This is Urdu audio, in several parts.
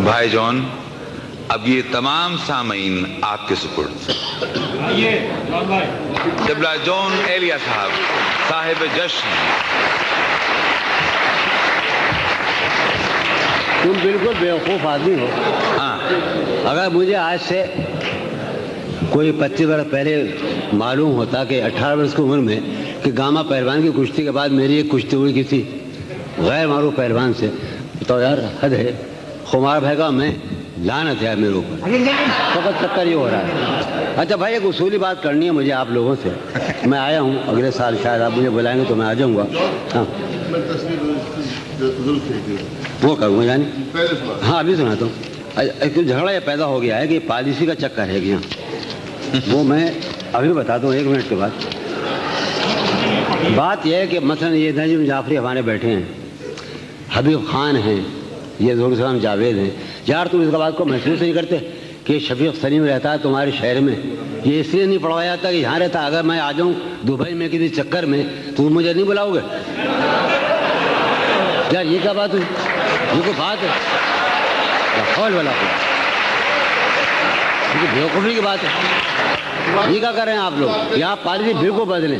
بھائی جان اب یہ تمام سامعین آپ کے سپرد. قبلہ جون ایلیا صاحب صاحب جشن. تم بالکل بیوقوف آدمی ہو. اگر مجھے آج سے کوئی 25 برس پہلے معلوم ہوتا کہ 18 برس کی عمر میں کہ گاما پہلوان کی کشتی کے بعد میری ایک کشتی ہوئی کسی غیر معروف پہلوان سے تو یار حد ہے. خمار بھائی کا میں لعنت ہے میرے اوپر. فقط چکر یہ ہو رہا ہے. اچھا بھائی ایک اصولی بات کرنی ہے مجھے آپ لوگوں سے. میں آیا ہوں اگلے سال شاید آپ مجھے بلائیں گے تو میں آ جاؤں گا. ہاں وہ کروں گا یعنی ہاں ابھی سناتا ہوں. ایک جھگڑا یہ پیدا ہو گیا ہے کہ پالیسی کا چکر ہے کہ وہ میں ابھی بتاتا ہوں 1 منٹ کے بعد. بات یہ ہے کہ مثلا یہ نجم جعفری ہمارے بیٹھے ہیں, حبیب خان ہیں, یہ ظہور السلام جاوید ہیں. یار تم اس کا بات کو محسوس نہیں کرتے کہ شفیق سلیم رہتا ہے تمہارے شہر میں؟ یہ اس لیے نہیں پڑھوایا جاتا کہ یہاں رہتا. اگر میں آ جاؤں دبئی میں کسی چکر میں تو مجھے نہیں بلاؤ گے یار؟ یہ کیا بات ہوئی؟ یہ کوئی بات ہے؟ خول والا بیوقوفی کی بات ہے. یہ کیا کر رہے ہیں آپ لوگ؟ یہ آپ پالیسی بالکل بدلیں.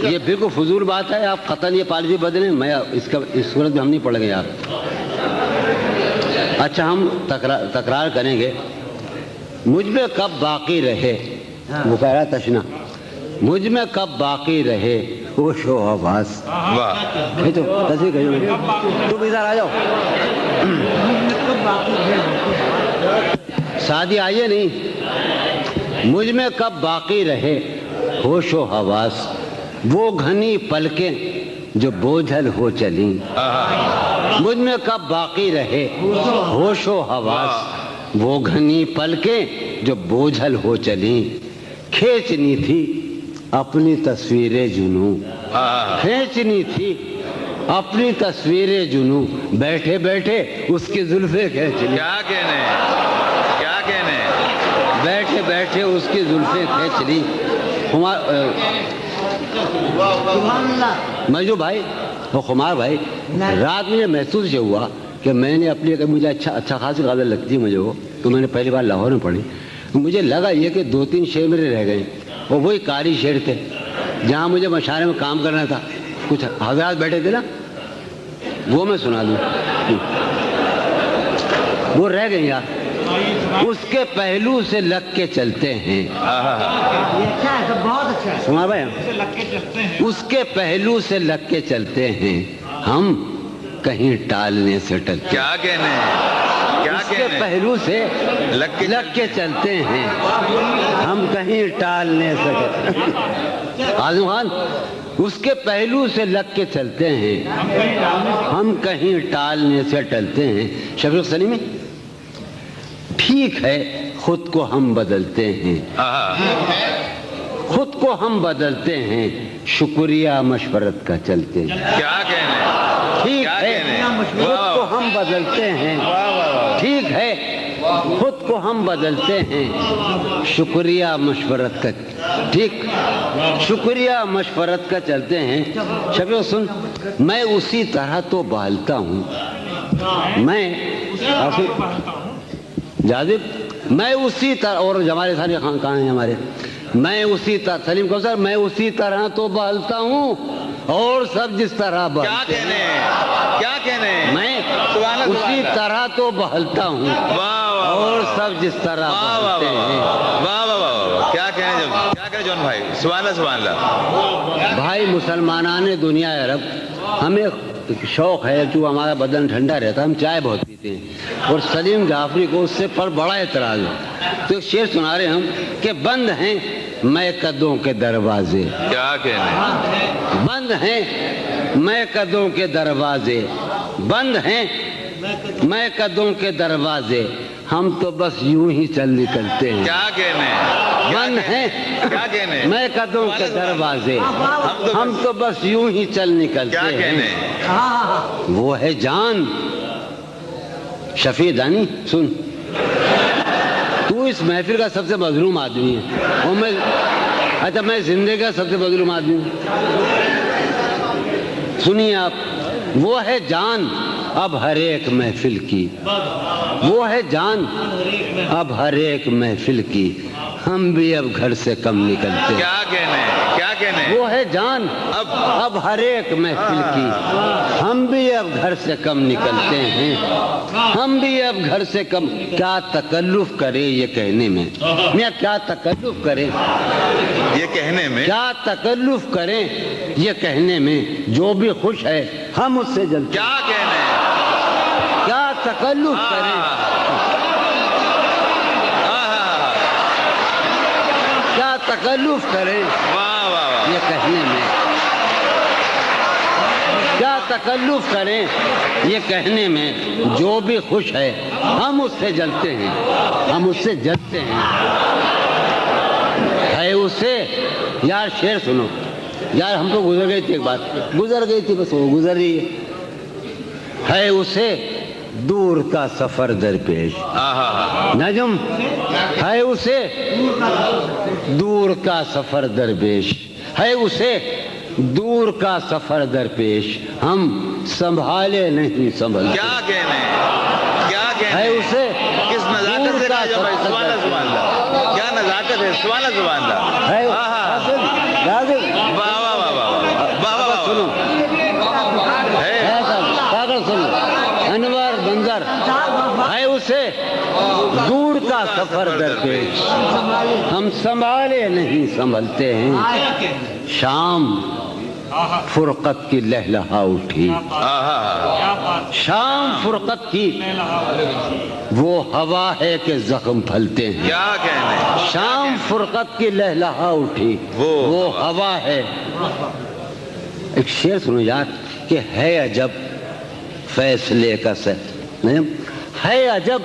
یہ بالکل فضول بات ہے. آپ قطعاً یہ پالیسی بدلیں. میں اس صورت میں ہم نہیں پڑھیں گے یار. اچھا ہم تکرار کریں گے. مجھ میں کب باقی رہے وہ کہہ رہا تشنا, مجھ میں کب باقی رہے ہوش و حواس. تصویر کہیے تم ادھر آ جاؤ. شادی آئیے نہیں. مجھ میں کب باقی رہے ہوش و حواس, وہ گھنی پلکیں جو بوجھل ہو چلیں. مجھ میں کب باقی رہے ہوش و حواس, وہ گھنی پلکیں جو بوجھل ہو چلیں. کھینچنی تھی اپنی تصویریں جنوں, کھینچنی تھی اپنی تصویریں جنوں, بیٹھے بیٹھے اس کی زلفیں کھینچ لی. کیا کہنے کیا کہنے, بیٹھے بیٹھے اس کی زلفیں کھینچ لی. مجھو بھائی وہ خمار بھائی, رات مجھے محسوس یہ ہوا کہ میں نے اپنی مجھے اچھا خاصی غزل لگتی ہے مجھے وہ, تو میں نے پہلی بار لاہور میں پڑھی. مجھے لگا یہ کہ 2-3 شعر میرے رہ گئے اور وہی قاری شعر تھے جہاں مجھے مشاعرے میں کام کرنا تھا. کچھ حضرات بیٹھے تھے نا, وہ میں سنا دوں. وہ رہ گئے یار. اس کے پہلو سے لگ کے چلتے ہیں. سنا بھائی, اس کے پہلو سے لگ کے چلتے ہیں ہم, کہیں ٹالنے سے ٹلتے. کیا کہنے اس کے پہلو سے لگ کے چلتے ہیں ہم, کہیں ٹالنے سے ٹلتے. عاظم خان, اس کے پہلو سے لگ کے چلتے ہیں ہم, کہیں ٹالنے سے ٹلتے ہیں. شفیق سلیمی, ٹھیک ہے خود کو ہم بدلتے ہیں, خود کو ہم بدلتے ہیں, شکریہ مشورت کا چلتے ہیں. کیا کہنے, ٹھیک ہے خود کو ہم بدلتے ہیں, ٹھیک ہے خود کو ہم بدلتے ہیں, شکریہ مشورت کا, ٹھیک شکریہ مشورت کا چلتے ہیں. شفیع سن, میں اسی طرح تو بہلتا ہوں, میں جاذب, میں اسی طرح, اور ہمارے سارے خان کہاں ہیں ہمارے, میں اسی طرح, سلیم کوثر, میں اسی طرح تو بہلتا ہوں اور سب جس طرح بہلتے ہیں. کیا کہنے, میں اسی طرح تو بہلتا ہوں اور سب جس طرح بہلتے ہیں. واہ واہ واہ, کیا کہنے جون بھائی, سبحان اللہ سبحان اللہ. بھائی مسلمانان دنیا عرب, ہمیں شوق ہے جو ہمارا بدن ٹھنڈا رہتا ہے, ہم چائے بہت پیتے ہیں, اور سلیم جعفری کو اس سے پر بڑا اعتراض ہے. تو ایک شعر سنا رہے ہم کہ بند ہیں میں قدوں کے دروازے. کیا کہنے, بند ہیں میں قدوں کے دروازے, بند ہیں میں قدوں کے دروازے, ہم تو بس یوں ہی چل نکلتے ہیں. کیا کہنے, بند ہیں کیا کہنے, میں قدوں کے دروازے, ہم تو بس یوں ہی چل نکلتے ہیں. کیا کہنے, وہ ہے جان. شفیع دانی سن, تو اس محفل کا سب سے مظلوم آدمی ہے, اور میں اچھا میں زندگی کا سب سے مظلوم آدمی ہوں. سنیے آپ, وہ ہے جان اب ہر ایک محفل کی، وہ ہے جان اب ہر ایک محفل کی، ہم بھی اب گھر سے کم نکلتے ہیں۔ کیا کہنے ہیں، کیا کہنے ہیں؟ وہ ہے جان اب ہر ایک محفل کی، ہم بھی اب گھر سے کم نکلتے ہیں، ہم بھی اب گھر سے کم۔ کیا تکلف کرے یہ کہنے میں، میاں کیا تکلف کرے یہ کہنے میں، کیا تکلف کریں یہ کہنے میں، جو بھی خوش ہے ہم اس سے جلتے ہیں۔ کیا کہنے ہیں؟ کیا تکلف کریں، کیا تکلف کریں واہ واہ واہ، یہ کہنے میں، کیا تکلف کریں یہ کہنے میں، جو بھی خوش ہے ہم اس سے جلتے ہیں، ہم اس سے جلتے ہیں۔ ہے اسے یار شعر سنو یار، ہم تو گزر گئی تھی ایک بات، گزر گئی تھی بس وہ گزر رہی ہے اسے دور کا سفر درپیش، نجم ہے اسے دور کا سفر درپیش، ہے اسے دور کا سفر درپیش، ہم سنبھالے نہیں سنبھلتے۔ کیا کہنے ہیں، کیا کہنے ہے ہیں؟ اسے کس نزاکت سے کہا جو بھائی، سبحان اللہ سبحان اللہ، کیا نزاکت ہے، سبحان اللہ سبحان اللہ، ہے واہ واہ واہ واہ واہ واہ، سنو ہے پاگل سنو، انور بنظر ہے اسے دور کا سفر درپیش، ہم سنبھالے نہیں سنبھلتے ہیں، شام فرقت کی لہلہا اٹھی، شام فرقت کی وہ ہوا ہے کہ زخم پھلتے ہیں، کیا کہنے ہیں؟ شام فرقت کی لہلہا اٹھی وہ ہوا ہے۔ ایک شعر سنو یار کہ ہے عجب فیصلے کا نہیں، ہے عجب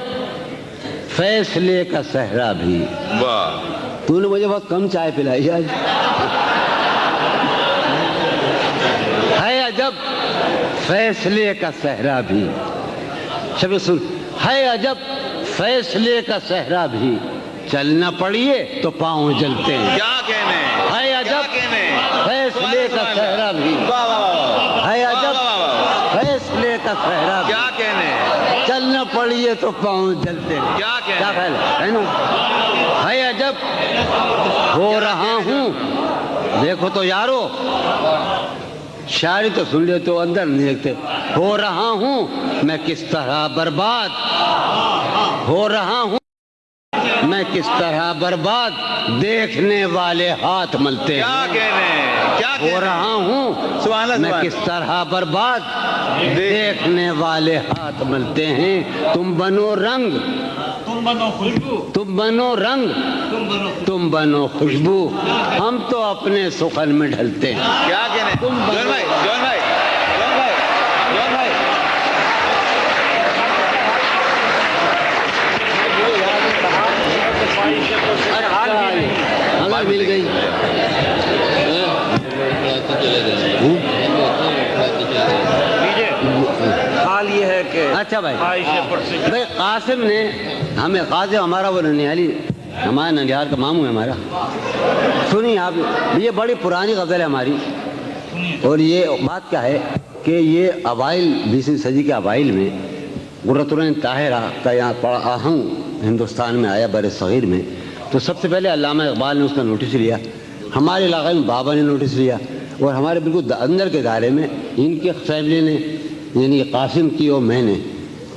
فیصلے کا صحرا بھی، واہ، تو نے مجھے بہت کم چائے پلائی آج، ہے عجب فیصلے کا صحرا بھی، شب سن، ہے عجب فیصلے کا صحرا بھی، چلنا پڑیے تو پاؤں جلتے ہیں، کیا کہنے ہیں؟ ہے عجب فیصلے کا صحرا بھی، واہ واہ واہ، ہے عجب فیصلے کا صحرا بھی، کیا کہنے ہیں؟ چلنا پڑیے تو پاؤں جلتے ہیں۔ کیا کہنے کیا خیال ہے نا؟ ہے عجب ہو رہا ہوں، دیکھو تو یارو شاعری تو سن لے تو اندر نہیں دیکھتے، ہو رہا ہوں میں کس طرح برباد، ہو رہا ہوں میں کس طرح برباد، دیکھنے والے ہاتھ ملتے ہیں، کیا کہنے ہیں؟ کیا کہنے ہو ہیں؟ رہا ہوں سبحان اللہ میں سبحان کس طرح برباد، دیکھنے والے ہاتھ ملتے ہیں، تم بنو رنگ تم بنو خوشبو، تم بنو رنگ تم بنو خوشبو، ہم تو اپنے سخن میں ڈھلتے ہیں۔ کیا کہنے ہیں؟ جون بھائی، جون بھائی، جون بھائی، جون بھائی، ہمیں مل گئی حال یہ ہے کہ اچھا بھائی، عائشہ پر سے بھائی قاسم نے ہمیں، قاسم ہمارا وہ ننیالی، ہمارا ننیال کا ماموں ہے ہمارا، سنی آپ، یہ بڑی پرانی غزل ہے ہماری، اور یہ بات کیا ہے کہ یہ اوائل 20ویں صدی کے اوائل میں قرۃ العین طاہرہ کا یہاں پڑا آہنگ ہندوستان میں آیا بر صغیر میں، تو سب سے پہلے علامہ اقبال نے اس کا نوٹس لیا، ہمارے علاقے میں بابا نے نوٹس لیا، اور ہمارے بالکل اندر کے دائرے میں ان کی فیملی نے، یعنی قاسم کی اور میں نے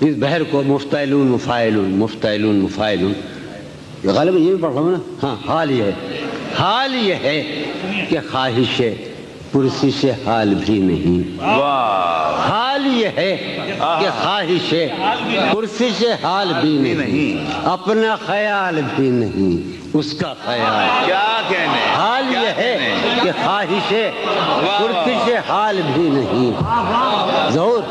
اس بحر کو مفتعلون مفاعلون مفتعلون مفاعلون، غالب یہ بھی پڑھ رہا ہوں نا، ہاں، حال یہ ہے کہ خواہش پرسش حال بھی نہیں، واہ، حال یہ ہے کہ خواہش پرسش حال بھی نہیں، اپنا خیال بھی نہیں اس کا خیال، کیا کہنے ہیں؟ حال یہ ہے کہ خواہش پرسش حال بھی نہیں، ظہور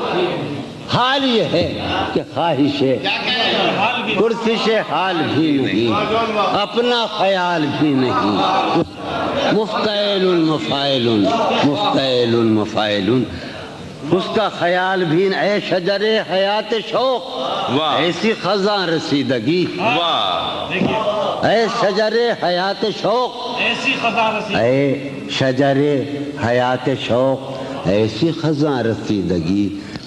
حال یہ ہے کہ خواہش پرسش حال بھی نہیں، اپنا خیال بھی نہیں، مفتعل مفاعل مفتعل مفاعل، اس کا خیال بھی، اے شجر حیات شوق، واہ، ایسی خزاں رسیدگی، واہ، اے شجر حیات شوق، ایسی خزاں رسی، اے شجر حیات شوق، ایسی خزاں رسیدگی،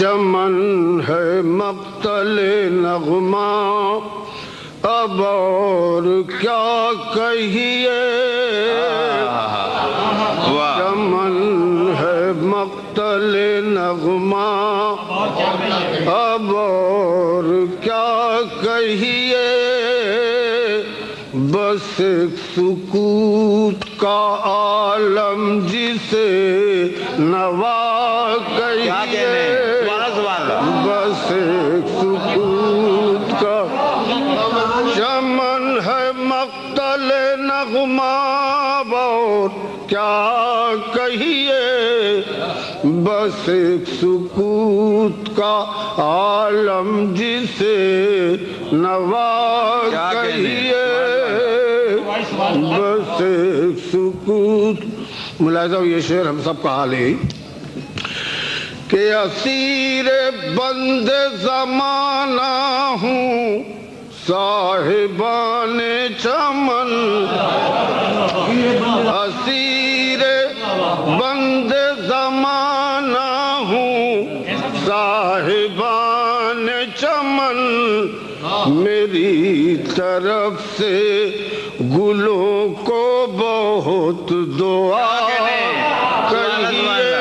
چمن ہے مقتل نغمہ اب اور کیا کہیے چمن ہے مقتل نغمہ اب اور کیا کہیے بس ایک سکوت کا عالم جسے نوا کہیے بس ایک سکوت کا چمن ہے مقتل نغمہ اور کیا کہیے بس ایک سکوت کا عالم جسے نوا کہیے بس ایک سکوت ملاحظہ ہو یہ شعر ہم سب کا حال ہے کہ اسیر بند زمانہ ہوں صاحبان چمن اسیر بند زمانہ ہوں صاحبان چمن میری طرف سے گلوں کو بہت دعا کہیے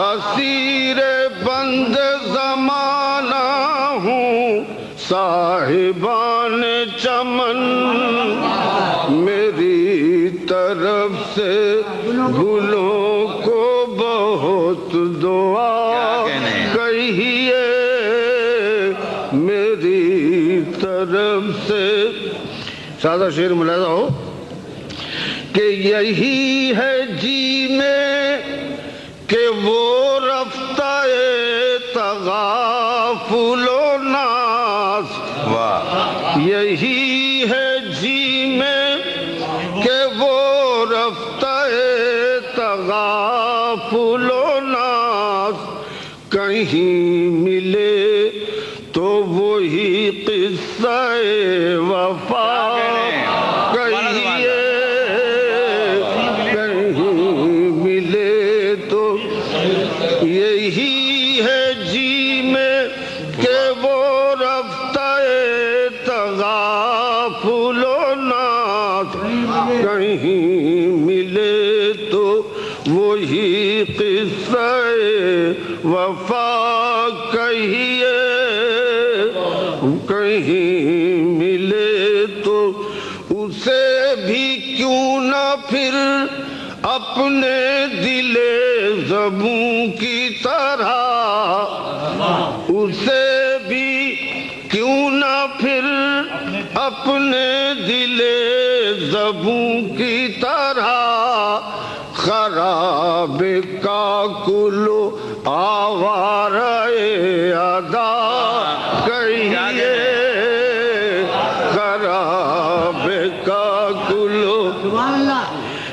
اسیر بند زمانہ ہوں صاحبان چمن میری طرف سے گلوں کو بہت دعا کہیے میری طرف سے سادہ شعر ملاحظہ ہو کہ یہی ہے جی میں کہ وہ رفتہ تغافل و ناز یہی ہے جی میں کہ وہ رفتہ تغافل و ناز کہیں ملے تو وہی قصہ وفا کہیے یہی ہے جی میں کہ وہ رفتہ تغافل و ناز کہیں ملے تو وہی قصہ وفا کہیے کہیں ملے تو اسے بھی کیوں نہ پھر اپنے دل زبوں کی طرح اسے بھی کیوں نہ پھر اپنے دل زبوں کی طرح خراب کاکلو آوارہ ادا کہیے خراب کاکلو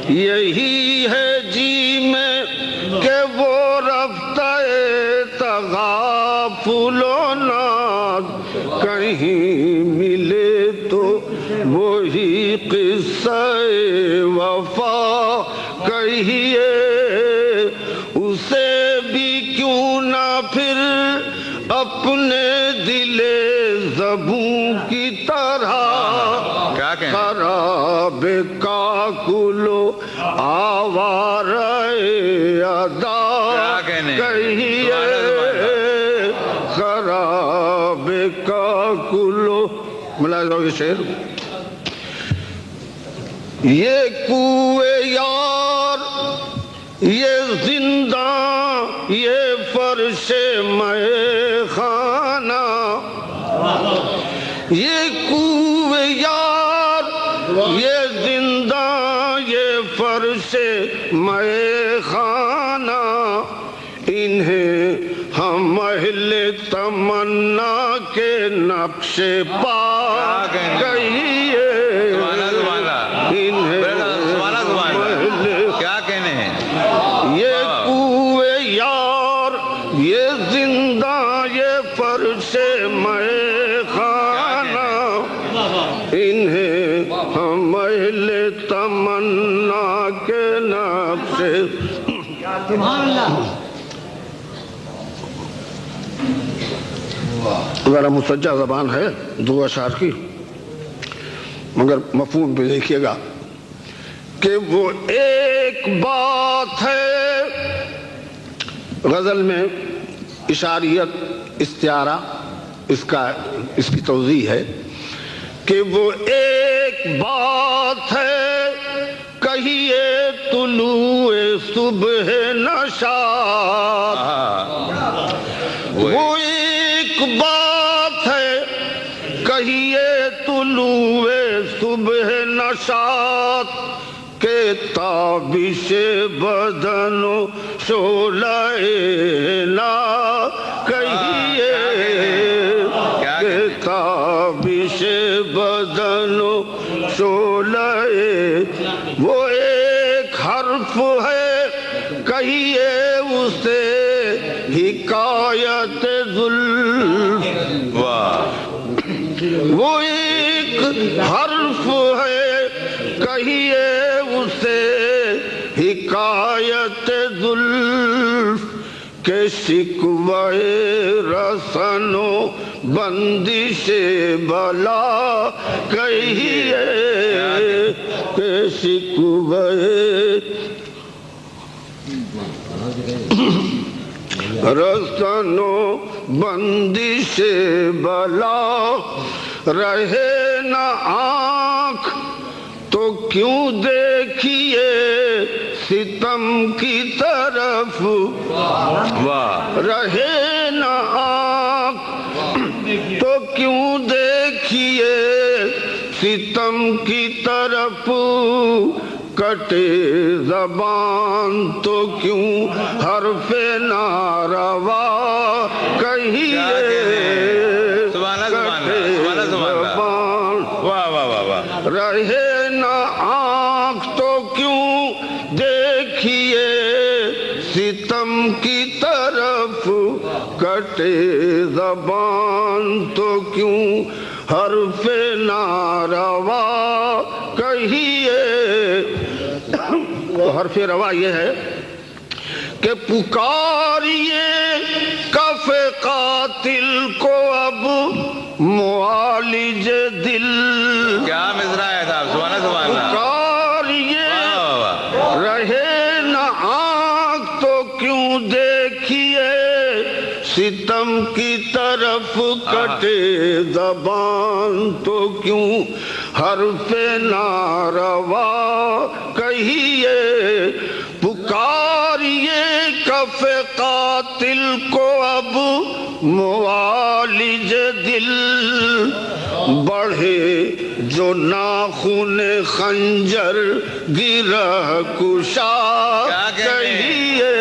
یہی ہے جی میں کہ وہ رفتہ تغافل و ناز کہیں ملے تو وہی قصہ وفا کہیے اسے بھی کیوں نہ پھر اپنے دل زبوں کی طرح خراب کاکلو آوارہ ادا کہیے خراب کاکلو ملاحظہ ہو یہ شعر یہ کوئے یار یہ زنداں یہ فرش مے خانہ یہ کوئے یار یہ زنداں یہ فرش مے خانہ انہیں ہم اہل تمنا کے نقش پا کہیے کیا کہنے ہیں یہ کوئے یار یہ زندہ یہ فرش مے خانہ انہیں ہم اہل تمنا کے نقش ذرا مسجع زبان ہے دو اشعار کی، مگر مفہوم پہ دیکھیے گا کہ وہ ایک بات ہے، غزل میں اشاریت استعارہ اس کی توضیح ہے کہ وہ ایک بات ہے کہیے طلوع صبح نشاط، وہ ایک بات ہے کہیے طلوع صبح نشاط کے تابش بدن و شعلہ نا کہیے کہ تابش بدن و شعلہ، وہ ایک حرف ہے کہیے اسے حکایت زلف، وہ ایک حرف ہے کہیے اسے حکایت زلف کے شکوہ رسن و بندش بلا کہیے کہ شکوہ رسن و بندش بلا، رہے نہ آنکھ تو کیوں دیکھیے ستم کی طرف، رہے نہ آنکھ تو کیوں دیکھیے ستم کی طرف، کٹے زبان تو کیوں حرف ناروا کہیے، کٹے زبان رہے نہ آنکھ تو کیوں دیکھیے ستم کی طرف، کٹے زبان تو کیوں حرف ناروا کہیے۔ حرف روا یہ ہے کہ پکاریے کف قاتل کو اب معالج دل، کیا مصرع ہے صاحب، سبحان اللہ، پکاریے رہے نہ آنکھ تو کیوں دیکھیے ستم کی طرف، کٹے زبان تو کیوں حرف ناروا کہیے، پکاریے کف قاتل کو اب معالج دل، بڑھے جو ناخن خنجر گرہ کشا کہیے،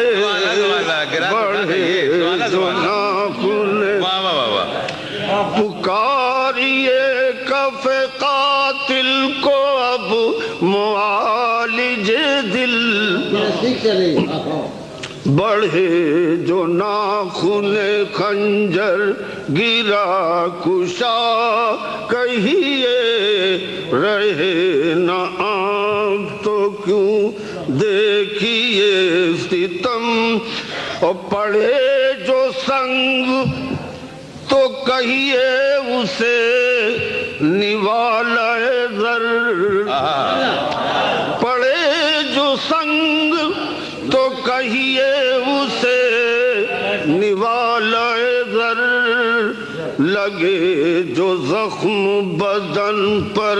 بڑھے جو ناخن، پکاریے کف قاتل کو اب معالج دل، بڑھے جو ناخن خنجر گرا کشا کہیے، رہے نہ آنکھ تو کیوں دیکھیے ستم، اور پڑھے جو سنگ تو کہیے اسے نوالہ زر، پڑھے جو سنگ تو کہیے اسے نوالہ زر، لگے جو زخم بدن پر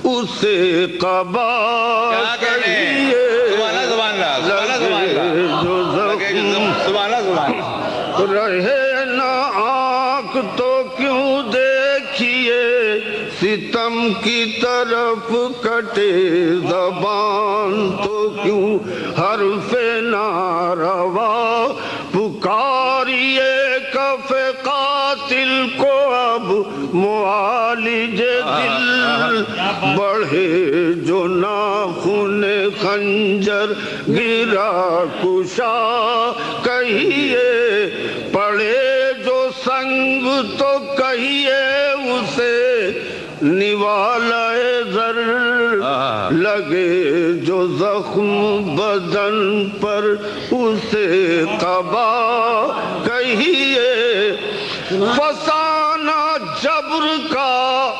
اسے قبا کہیے، لگے جو زخم، رہے نہ آنکھ تو کیوں دیکھیے ستم کی طرف، کٹے زبان تو کیوں حرف ناروا، پکاریے کف قاتل کو اب معالج دل، بڑھے جو ناخن خنجر گرا کشا کہیے، پڑھے جو سنگ تو کہیے اسے نوالہ زر، لگے جو زخم بدن پر اسے قبا کہیے فسانہ جبر کا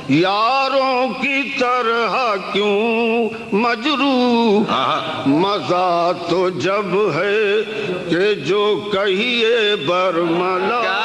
یاروں کی طرح کیوں مجروح مزہ تو جب ہے کہ جو کہیے برملا